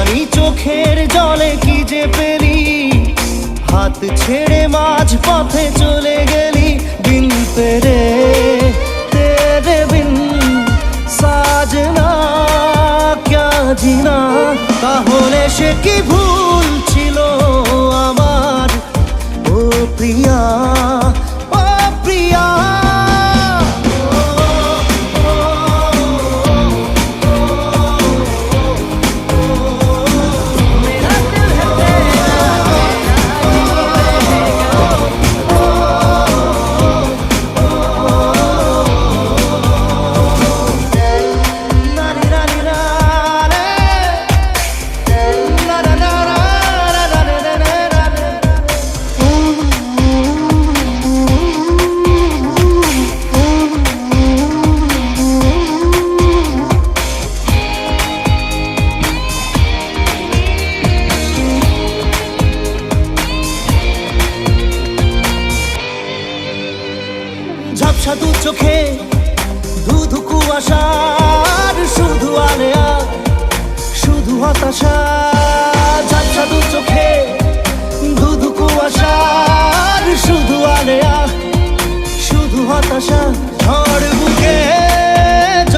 আমি চোখের জলে কি যে পেলি, হাত ছেড়ে মাঝ পথে চলে গেলি। বিন তেরে তেরে বিন সাজনা ক্যা জিনা। তাহলে সে কি ভুল ছিল আমার, ও প্রিয়া ও প্রিয়া। ঝাপসা দু চোখে ধুধু কুয়াশার শুধু আলেয়া, শুধু হতাশা।